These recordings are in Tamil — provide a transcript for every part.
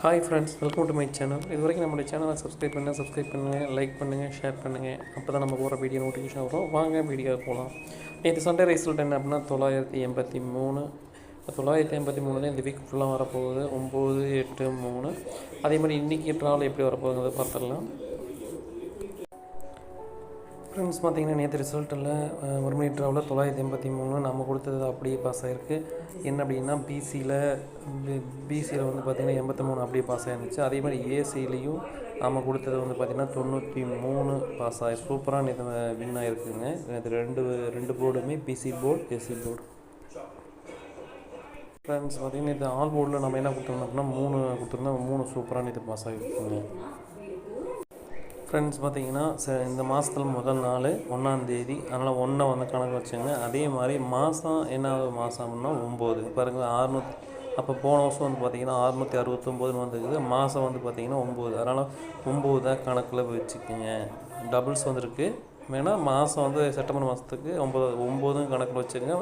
Hi friends, welcome to my channel. இது வரைக்கும் நம்மளுடைய சேனலை சப்ஸ்கிரைப் பண்ணுங்கள், லைக் பண்ணுங்கள், ஷேர் பண்ணுங்கள். அப்போ தான் நம்ம போகிற வீடியோ நோட்டிஃபிகேஷன் வரும். வாங்க வீடியோவுக்கு போகலாம். நேற்று சண்டே ரிசல்ட் என்ன அப்படின்னா 983. 983 இந்த வீக் ஃபுல்லாக வரப்போகுது. 9, 8, 3. அதே மாதிரி இன்றைக்கி ட்ராவல் எப்படி வரப்போகுங்கிறத பார்த்துடலாம். ஃப்ரெண்ட்ஸ் பார்த்தீங்கன்னா நேற்று ரிசல்ட்டில் ஒரு மணி ட்ராவலில் 983 நம்ம கொடுத்தது அப்படியே பாஸ் ஆகிருக்கு. என்ன அப்படின்னா பிசியில் வந்து பார்த்திங்கன்னா 83 அப்படியே பாஸ் ஆகிருந்துச்சு. அதே மாதிரி ஏசிலையும் நம்ம கொடுத்தது வந்து பார்த்திங்கன்னா 93 பாஸ் ஆகி சூப்பராக நேற்று வின் ஆகிருக்குங்க. இது ரெண்டு போர்டுமே PC board, AC board. Friends பார்த்திங்கன்னா இது ஆல் போர்டில் நம்ம என்ன கொடுத்துருந்தோம் அப்படின்னா 3 கொடுத்துருந்தோம். 3 சூப்பராக நேற்று பாஸ் ஆகிருக்குங்க. ஃப்ரெண்ட்ஸ் பார்த்திங்கன்னா இந்த மாதத்தில் முதல் நாள் 1ஆம் தேதி, அதனால் 1 வந்து கணக்கு வச்சுங்க. அதே மாதிரி மாதம் என்ன மாதம் அப்படின்னா 9 பாருங்கள். 600 அப்போ போன வருஷம் வந்து பார்த்திங்கன்னா 669 வந்துருக்குது. மாதம் வந்து பார்த்திங்கன்னா 9, அதனால் 9 தான் கணக்கில் வச்சுக்கோங்க. டபுள்ஸ் வந்துருக்கு. வேணால் மாதம் வந்து செப்டம்பர் மாதத்துக்கு 9 கணக்கில் வச்சுக்கோங்க.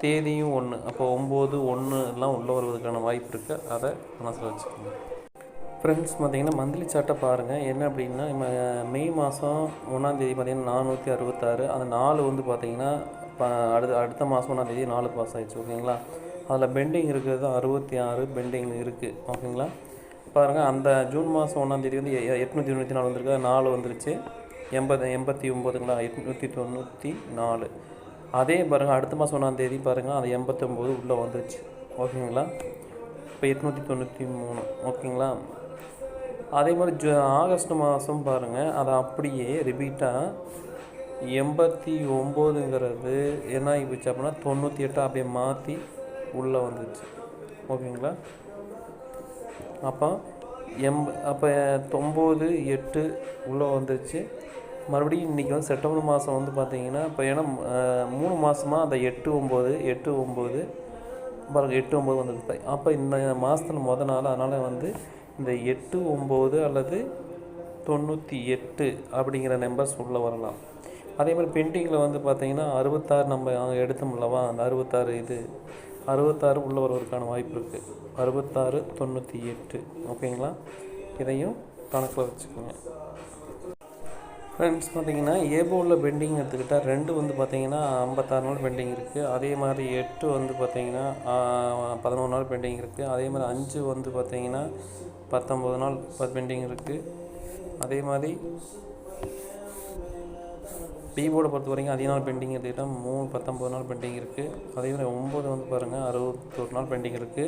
தேதியும் 1, அப்போ 9, 1 எல்லாம் உள்ளே வருவதற்கான வாய்ப்பு இருக்குது. அதை மனசில் வச்சுக்கோங்க. ஃப்ரெண்ட்ஸ் பார்த்திங்கன்னா மந்த்லி சார்ட்டை பாருங்கள். என்ன அப்படின்னா மே மாதம் 1ஆம் தேதி பார்த்திங்கன்னா 466. அந்த 4 வந்து பார்த்திங்கன்னா அடுத்த மாதம் 1ஆம் தேதி 4 பாஸ் ஆகிடுச்சு. ஓகேங்களா. அதில் பெண்டிங் இருக்கிறது 66 பெண்டிங் இருக்குது. ஓகேங்களா. பாருங்கள், அந்த ஜூன் மாதம் 1ஆம் தேதி வந்து 894 வந்திருக்கு. 4 வந்துருச்சு. 89ங்களா, 894. அதே பாருங்கள் அடுத்த மாதம் 1ஆம் தேதி பாருங்கள், அது 89 உள்ளே வந்துருச்சு. ஓகேங்களா. இப்போ 893. ஓகேங்களா. அதே மாதிரி ஆகஸ்ட் மாதம் பாருங்கள், அதை அப்படியே ரிப்பீட்டாக 89ங்கிறது என்ன ஆகிப்போச்சு அப்படின்னா 98 அப்படியே மாற்றி உள்ளே வந்துச்சு. ஓகேங்களா. அப்போ 9, 8 உள்ளே வந்துருச்சு. மறுபடியும் இன்றைக்கி வந்து செப்டம்பர் மாதம் வந்து பார்த்திங்கன்னா இப்போ ஏன்னா 3 மாதமாக அந்த 8, 9 பாருங்கள் 8, 9 வந்துருக்கு. அப்போ இந்த மாதத்தில் முதல் நாள், அதனால் வந்து இந்த 8, 9 அல்லது 98 அப்படிங்கிற நம்பர்ஸ் உள்ளே வரலாம். அதே மாதிரி பெண்டிங்கில் வந்து பார்த்திங்கன்னா 66 நம்ம எடுத்தோம்லவா, அந்த 66 உள்ளே வருவதற்கான வாய்ப்பு இருக்குது. 66, 98. ஓகேங்களா. இதையும் கணக்கில் வச்சுக்கோங்க. ஃப்ரெண்ட்ஸ் பார்த்திங்கன்னா ஏபோவில் பெண்டிங் எடுத்துக்கிட்டால் 2 வந்து பார்த்திங்கன்னா 56 நாள் பெண்டிங் இருக்குது. அதே மாதிரி 8 வந்து பார்த்திங்கன்னா 11 நாள் பெண்டிங் இருக்குது. அதே மாதிரி 5 வந்து பார்த்திங்கன்னா 19 நாள் பெண்டிங் இருக்குது. அதே மாதிரி பி போர்டை பொறுத்த வரைக்கும் அதிக நாள் பெண்டிங் எடுத்துக்கிட்டால் 19 நாள் பெண்டிங் இருக்குது. அதே மாதிரி 9 வந்து பாருங்கள் 61 நாள் பெண்டிங் இருக்குது.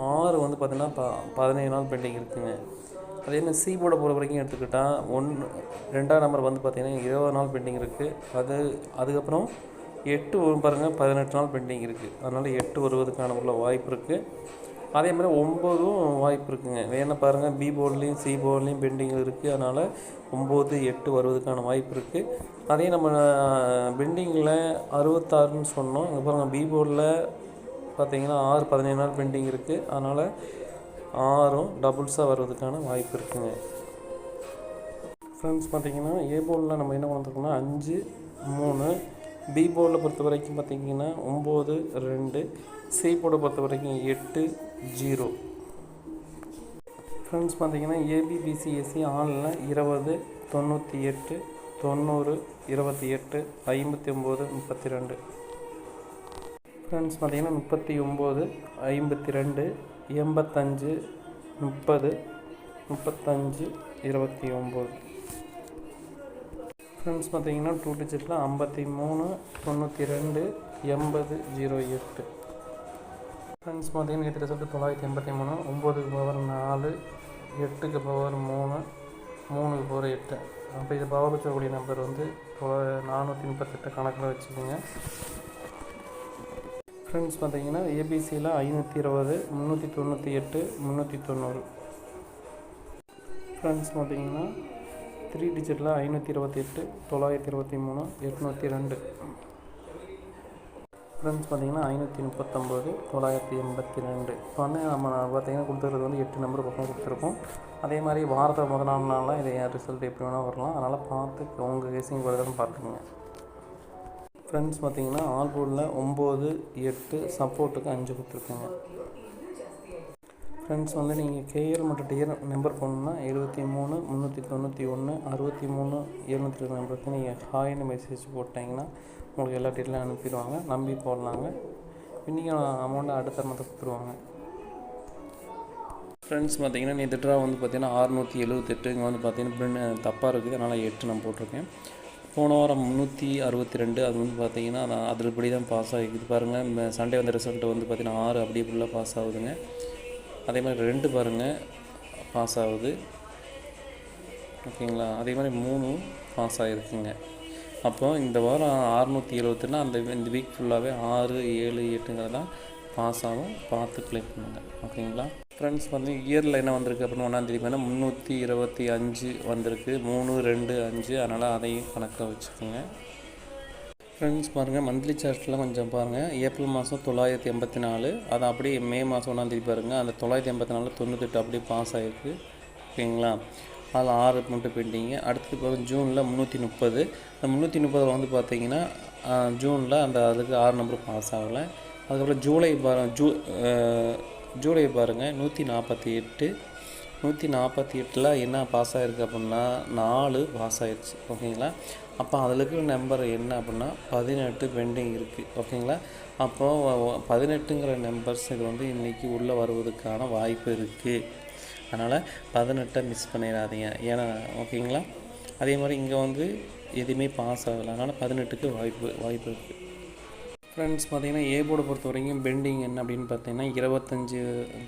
6 வந்து பார்த்திங்கன்னா 17 நாள் பெண்டிங் இருக்குதுங்க. அதே மாதிரி சி போர்டை பொறுத்த வரைக்கும் எடுத்துக்கிட்டால் 2ஆம் நம்பர் வந்து பார்த்திங்கன்னா 20 நாள் பெண்டிங் இருக்குது. அதுக்கப்புறம் 8 பாருங்கள் 18 நாள் பெண்டிங் இருக்குது. அதனால் 8 வருவதற்கான உள்ள வாய்ப்பு இருக்குது. அதே மாதிரி 9ம் வாய்ப்பு இருக்குதுங்க. வேணால் பாருங்கள் பி போர்ட்லேயும் சி போர்ட்லேயும் பெண்டிங் இருக்குது. அதனால் 9, 8 வருவதற்கான வாய்ப்பு இருக்குது. அதே நம்ம பெண்டிங்கில் 66ன்னு சொன்னோம். இங்கே பாருங்கள் பி போர்டில் பார்த்திங்கன்னா 6, 17 நாள் பெண்டிங் இருக்குது. அதனால் 6ம் டபுள்ஸாக வருவதற்கான வாய்ப்பு இருக்குதுங்க. ஃப்ரெண்ட்ஸ் பார்த்திங்கன்னா ஏ போர்டில் நம்ம என்ன பண்ணிருக்கோம்னா 5, 3. பி போர்டில் பொறுத்த வரைக்கும் பார்த்திங்கன்னா 9, 2. சி போர்டை பொறுத்த வரைக்கும் 8, 0. ஃப்ரெண்ட்ஸ் பார்த்திங்கன்னா ஏபிபிசிஎஸ்சி ஆனில் 20, 98, 90, 28, 59, 32. ஃப்ரெண்ட்ஸ் பார்த்திங்கன்னா 39, 52, 85, 30, 35, 29. ஃப்ரெண்ட்ஸ் பார்த்திங்கன்னா 2 டிஜிட்டில் 53, 92, 80, 08. ஃப்ரெண்ட்ஸ் பார்த்திங்கன்னா நேற்று ரிசல்ட்டு 983. 9க்கு பவர் 4, 8க்கு பவர் 3, 3க்கு பவர் 8. அப்போ இது பவர் வச்சக்கூடிய நம்பர் வந்து 438 கணக்கில் வச்சுக்கோங்க. ஃப்ரெண்ட்ஸ் பார்த்திங்கன்னா ஏபிசியில் 520, 398, 390. ஃப்ரெண்ட்ஸ் பார்த்திங்கன்னா 3 டிஜிட்டில் 528, 923, 802. ஃப்ரெண்ட்ஸ் பார்த்திங்கன்னா 539, 982. இப்போ வந்து நம்ம பார்த்திங்கன்னா கொடுத்துருக்கிறது வந்து 8 நம்பர் பக்கம் கொடுத்துருக்கோம். அதே மாதிரி வாரத்தில் முதல் 4 நாள்லாம் இதை ரிசல்ட் எப்படி வேணால் வரலாம். அதனால் பார்த்து உங்கள் கேசிங் வருதுன்னு பார்த்துக்குங்க. ஃப்ரெண்ட்ஸ் பார்த்திங்கன்னா ஆல் போர்டில் 9, 8 சப்போர்ட்டுக்கு 5 கொடுத்துருக்கேங்க. ஃப்ரெண்ட்ஸ் வந்து நீங்கள் கேஎல் மற்றும் டிஎல் நம்பர் போடணுன்னா 73 391 63 702 நம்பருக்கு நீங்கள் ஹாய்னு மெசேஜ் போட்டிங்கன்னா உங்களுக்கு எல்லா டீட்டெயிலும் அனுப்பிடுவாங்க. நம்பி போடலாங்க. இன்றைக்கி அமௌண்ட்டை அடுத்த மாதம் கொடுத்துருவாங்க. ஃப்ரெண்ட்ஸ் பார்த்தீங்கன்னா நேற்று ட்ரா வந்து பார்த்திங்கன்னா 678. இங்கே வந்து பார்த்திங்கன்னா தப்பாக இருக்குது, அதனால் 8 நான் போட்டிருக்கேன். போன வாரம் 362. அது வந்து பார்த்திங்கன்னா அதில் இப்படி தான் பாஸ் ஆகிக்குது பாருங்கள். இந்த சண்டே வந்த ரிசல்ட்டு வந்து பார்த்திங்கன்னா 6 அப்படியே ஃபுல்லாக பாஸ் ஆகுதுங்க. அதே மாதிரி 2 பாருங்கள் பாஸ் ஆகுது, ஓகேங்களா. அதே மாதிரி 3 பாஸ் ஆகிருக்குங்க. அப்போ இந்த வாரம் 671னா இந்த வீக் ஃபுல்லாகவே 6, 7, 8ங்கிறதான் பாஸ் ஆகும். பார்த்து கிளிக் பண்ணுங்கள், ஓகேங்களா. ஃப்ரெண்ட்ஸ் வந்து இயரில் என்ன வந்திருக்கு அப்படின்னு 1ஆந்தேதி பார்த்தா 325 வந்திருக்கு. 3, 2, 5, அதனால் அதையும் கணக்கில் வச்சுக்கோங்க. ஃப்ரெண்ட்ஸ் பாருங்கள் மந்த்லி சார்ட்டில் கொஞ்சம் பாருங்கள். ஏப்ரல் மாதம் 984, அது அப்படியே மே மாதம் 1ஆந்தேதி பாருங்கள். அந்த 984 98 அப்படியே பாஸ் ஆகிருக்கு, ஓகேங்களா. அதில் 6 மட்டும் பெண்டிங்கு. அடுத்து பாருங்கள் ஜூனில் 330. அந்த 330 வந்து பார்த்தீங்கன்னா ஜூனில் அதுக்கு 6 நம்பர் பாஸ் ஆகலை. அதுக்கப்புறம் ஜூலை பாருங்கள் 148. 148ல் என்ன பாஸ் ஆகிருக்கு அப்படின்னா 4 பாஸ் ஆகிடுச்சு, ஓகேங்களா. அப்போ அதில் இருக்கிற நம்பர் என்ன அப்படின்னா 18 பெண்டிங் இருக்குது, ஓகேங்களா. அப்போது 18ங்கிற நம்பர்ஸ் இது வந்து இன்றைக்கி உள்ளே வருவதற்கான வாய்ப்பு இருக்குது. அதனால் 18 மிஸ் பண்ணிடாதீங்க, ஏன்னா ஓகேங்களா. அதே மாதிரி இங்கே வந்து எதுவுமே பாஸ் ஆகலை, அதனால் 18க்கு வாய்ப்பு இருக்குது. ஃப்ரெண்ட்ஸ் பார்த்தீங்கன்னா ஏ போர்டை பொறுத்த வரைக்கும் பெண்டிங் என்ன அப்படின்னு பார்த்தீங்கன்னா 25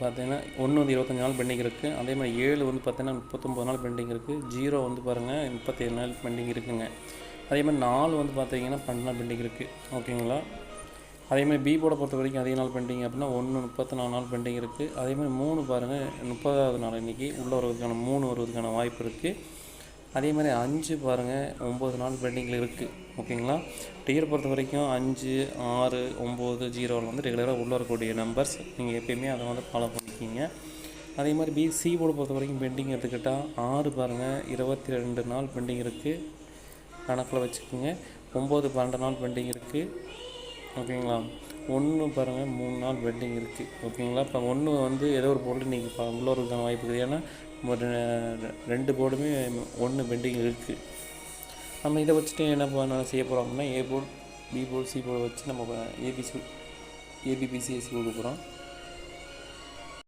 பார்த்தீங்கன்னா 1 வந்து 25 நாள் பெண்டிங் இருக்குது. அதே மாதிரி 7 வந்து பார்த்தீங்கன்னா 39 நாள் பெண்டிங் இருக்குது. 0 வந்து பாருங்கள் 37 நாள் பெண்டிங் இருக்குதுங்க. அதே மாதிரி 4 வந்து பார்த்தீங்கன்னா 12 நாள் பெண்டிங் இருக்குது, ஓகேங்களா. அதே மாதிரி பி போர்டை பொறுத்த வரைக்கும் அதிக நாள் பெண்டிங் அப்படின்னா 1 34 நாள் பெண்டிங் இருக்குது. அதே மாதிரி 3 பாருங்கள் 30வது நாள் இன்றைக்கி உள்ளே வருவதற்கான 3 வருவதற்கான வாய்ப்பு இருக்குது. அதே மாதிரி 5 பாருங்கள் 9 நாள் பெண்டிங்கில் இருக்குது, ஓகேங்களா. டியர் பொறுத்த வரைக்கும் 5, 6, 9, 0 வந்து ரெகுலராக உள்ளே வரக்கூடிய நம்பர்ஸ். நீங்கள் எப்போயுமே அதை வந்து ஃபாலோ பண்ணிக்கிங்க. அதே மாதிரி சி போர்டு பொறுத்த வரைக்கும் பெண்டிங் எடுத்துக்கிட்டால் 6 பாருங்கள் 22 நாள் பெண்டிங் இருக்குது, கணக்கில் வச்சுக்கோங்க. 9, 12 நாள் பெண்டிங் இருக்குது, ஓகேங்களா. 1 பாருங்கள் 3 நாள் பெண்டிங் இருக்குது, ஓகேங்களா. இப்போ 1 வந்து ஏதோ ஒரு போர்டு நீங்கள் உள்ளே வரதுக்கான வாய்ப்பு இருக்குது, ஏன்னா 2 போர்டுமே 1 பெண்டிங் இருக்குது. நம்ம இதை வச்சுட்டு என்ன செய்ய போகிறோம் அப்படின்னா A board, B board, C board வச்சு நம்ம ஏபிபிசிஎஸ்சி கொடுக்க போகிறோம்.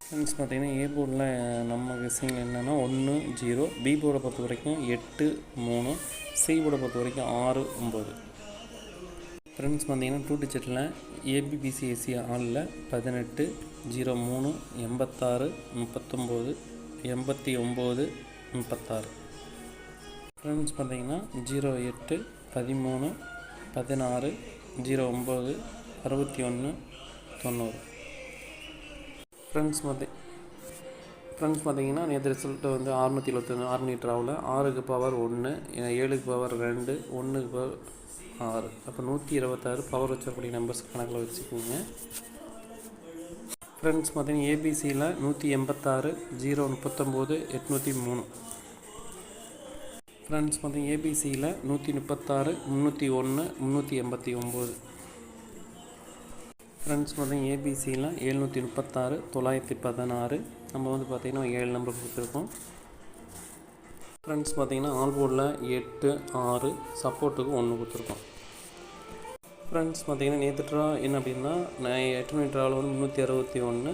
ஃப்ரெண்ட்ஸ் பார்த்தீங்கன்னா ஏ போர்டில் நம்ம கெஸ்ஸிங் என்னென்னா 1, 0. பி போர்டை பொறுத்த வரைக்கும் 8, 3. சி போர்டை பொறுத்த வரைக்கும் 6, 9. ஃப்ரெண்ட்ஸ் பார்த்தீங்கன்னா 2 டிஜிட்டில் ஏபிபிசிஎஸ்சி ஆளில் 18, 03, 86, 39, 89, 36. ஃப்ரெண்ட்ஸ் பார்த்தீங்கன்னா 08, 13, 16, 09, 61, 90. ஃப்ரெண்ட்ஸ் பார்த்தீங்கன்னா நேற்று ரிசல்ட்டு வந்து 671 6 மணி ட்ராவில் 6க்கு பவர் 1, 7க்கு பவர் 2, 1க்கு பவர் 6. அப்போ 126 பவர் வச்சக்கூடிய நம்பர்ஸ் கணக்கில் வச்சுக்கோங்க. ஃப்ரெண்ட்ஸ் பார்த்தீங்கன்னா ஏபிசியில் 186, 0, 39, 803. ஃப்ரெண்ட்ஸ் பார்த்தீங்கன்னா ஏபிசியில் 136, 301, 389. ஃப்ரெண்ட்ஸ் பார்த்தீங்கன்னா ஏபிசியில் 736, 916. நம்ம வந்து பார்த்திங்கன்னா 7 நம்பர் கொடுத்துருக்கோம். ஃப்ரெண்ட்ஸ் பார்த்தீங்கன்னா ஆல் போர்டில் 8, 6, சப்போர்ட்டுக்கு 1 கொடுத்துருக்கோம். ஃப்ரெண்ட்ஸ் பார்த்தீங்கன்னா நேற்று ட்ரா என்ன அப்படின்னா 8 மணி ட்ராவில் வந்து 361.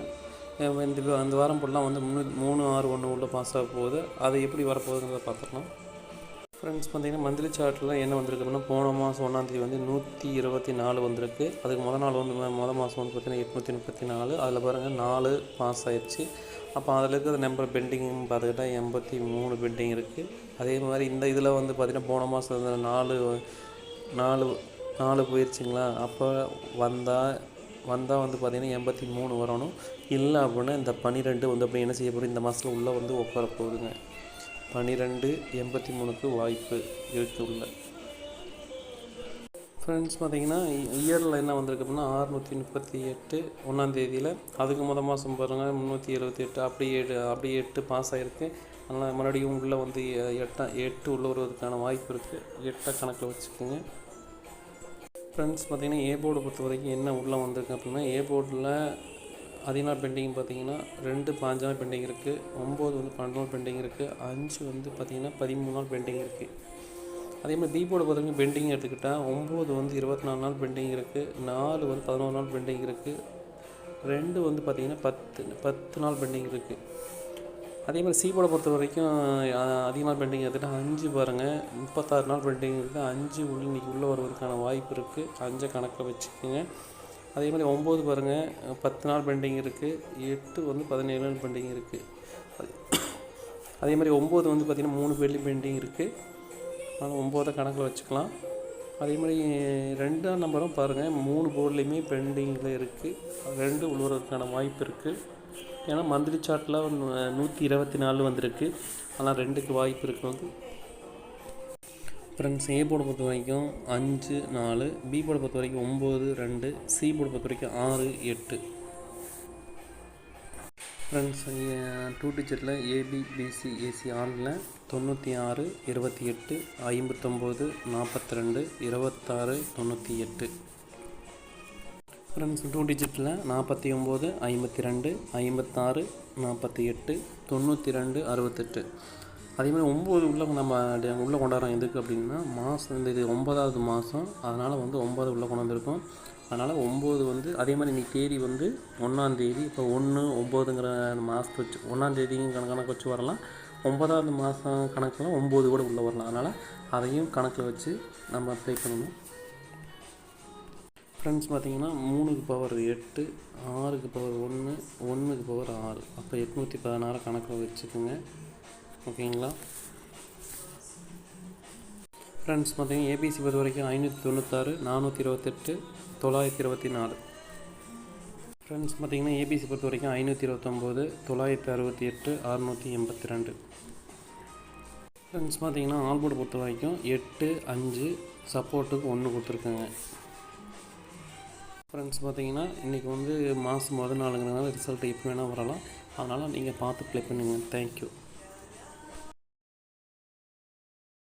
இந்த வாரம் ஃபுல்லாக வந்து 3, 6, 1 உள்ள பாஸ் ஆக போகுது. அது எப்படி வரப்போகுதுங்கிறத பார்த்துக்கலாம். ஃப்ரெண்ட்ஸ் பார்த்தீங்கன்னா மந்த்லி சார்ட்டில் என்ன வந்திருக்கு அப்படின்னா போன மாதம் 1ஆந்தேதி வந்து 124 வந்திருக்கு. அதுக்கு நாள் வந்து மாதம் வந்து பார்த்திங்கன்னா 834. அதில் பாருங்கள் 4 பாஸ் ஆயிடுச்சு. அப்போ அதில் இருக்கிற நம்பர் பெண்டிங் பார்த்துக்கிட்டால் 83 பெண்டிங் இருக்குது. அதே மாதிரி இந்த இதில் வந்து பார்த்திங்கன்னா போன மாதம் 4 போயிடுச்சுங்களா. அப்போ வந்தால் வந்து பார்த்திங்கன்னா 83 வரணும். இல்லை அப்படின்னா இந்த 12 வந்து அப்படி என்ன செய்ய போகிறோம் இந்த மாதத்தில் உள்ளே வந்து உட்கார போகுதுங்க. 12, 83க்கு வாய்ப்பு இருக்குது. ஃப்ரெண்ட்ஸ் பார்த்தீங்கன்னா இயரில் என்ன வந்திருக்கு அப்படின்னா 638 1ஆந்தேதியில். அதுக்கு மாதம் பாருங்கள் 378. அப்படியே 8 பாஸ் ஆகிருக்கு. அதனால் மறுபடியும் உள்ளே வந்து 8 உள்ள வருவதற்கான வாய்ப்பு இருக்குது. 8 கணக்கில் வச்சுக்கோங்க. ஃப்ரெண்ட்ஸ் பார்த்தீங்கன்னா ஏ போர்டை பொறுத்த வரைக்கும் என்ன உள்ளே வந்திருக்கு அப்படின்னா ஏ போர்டில் அதே நாள் பெண்டிங் பார்த்தீங்கன்னா 2 5 நாள் பெண்டிங் இருக்குது, 9 வந்து 12 நாள் பெண்டிங் இருக்குது, 5 வந்து பார்த்திங்கன்னா 13 நாள் பெண்டிங் இருக்குது. அதே மாதிரி பி போர்டு பார்த்தீங்கன்னா பெண்டிங் எடுத்துக்கிட்டால் 9 வந்து 24 நாள் பெண்டிங் இருக்குது, 4 வந்து 11 நாள் பெண்டிங் இருக்குது, 2 வந்து பார்த்திங்கன்னா 10 நாள் பெண்டிங் இருக்குது. அதே மாதிரி சி போர்டை பொறுத்த வரைக்கும் அதிகமாக பெண்டிங் எடுத்துகிட்டா 5 பாருங்கள் 36 நாள் பெண்டிங் இருக்குது, 5 இன்றைக்கி உள்ளே வருவதற்கான வாய்ப்பு இருக்குது, 5 கணக்கில் வச்சுக்கோங்க. அதே மாதிரி 9 பாருங்கள் 10 நாள் பெண்டிங் இருக்குது, 8 வந்து 17 நாள் பெண்டிங் இருக்குது. அதே மாதிரி 9 வந்து பார்த்திங்கன்னா 3 பேர்லேயும் பெண்டிங் இருக்குது, அதனால் 9 கணக்கில் வச்சுக்கலாம். அதே மாதிரி 2ஆம் நம்பரும் பாருங்கள் 3 போர்ட்லேயுமே பெண்டிங்கில் இருக்குது, 2 உழுவுறதுக்கான வாய்ப்பு இருக்குது. ஏன்னா மந்த்லி சார்ட்டில் 124 வந்திருக்கு, ஆனால் 2க்கு வாய்ப்பு இருக்குது வந்து. ஃப்ரெண்ட்ஸ் ஏ போர்டை பொறுத்த வரைக்கும் 5 4, பி போர்டை பொறுத்த வரைக்கும் 9 2, சி போர்டை பொறுத்த வரைக்கும் 6 8. ஃப்ரெண்ட்ஸ் 2 டிஜிட்டில் ஏபி பிசி ஏசி ஆனில் 96 28 59 42 26 98. ஃப்ரெண்ட்ஸ் 2 டிஜிட்டில் 49 52 56 48 92 68. அதேமாதிரி 9 உள்ளே நம்ம உள்ளே கொண்டாடுறோம் எதுக்கு அப்படின்னா மாதம் இது 9வது மாதம், அதனால் வந்து 9 உள்ளே கொண்டு வந்திருக்கோம். அதனால் 9 வந்து அதே மாதிரி இன்றைக்கி தேதி வந்து 1ஆந்தேதி. இப்போ 1 9ங்கிற மாதத்தை வச்சு 1ஆந்தேதியும் கணக்கு வச்சு வரலாம், 9வது மாதம் கணக்கில் 9 கூட உள்ளே வரலாம். அதனால் அதையும் கணக்கில் வச்சு நம்ம அப்ளை பண்ணணும். ஃப்ரெண்ட்ஸ் பார்த்திங்கன்னா 3க்கு பவர் 8, 6க்கு பவர் 1, 1க்கு பவர் 6, அப்போ 816 கணக்கில் வச்சுக்கோங்க. ஓகேங்களா ஃப்ரெண்ட்ஸ்? பார்த்திங்கன்னா ஏபிசி பொறுத்த வரைக்கும் 596 428 924. ஃப்ரெண்ட்ஸ் பார்த்திங்கன்னா ஏபிசி பொறுத்த வரைக்கும் 529 968 682. ஃப்ரெண்ட்ஸ் பார்த்திங்கன்னா ஆல்போர்டு பொறுத்த வரைக்கும் 8 5 சப்போர்ட்டுக்கு 1 கொடுத்துருக்காங்க. ஃப்ரெண்ட்ஸ் பார்த்திங்கன்னா இன்றைக்கி வந்து மாதம் முதல் நாளுங்கிறதுனால ரிசல்ட் எப்போ வேணால் வரலாம், அதனால் நீங்கள் பார்த்து ப்ளே பண்ணுங்கள். தேங்க்யூ.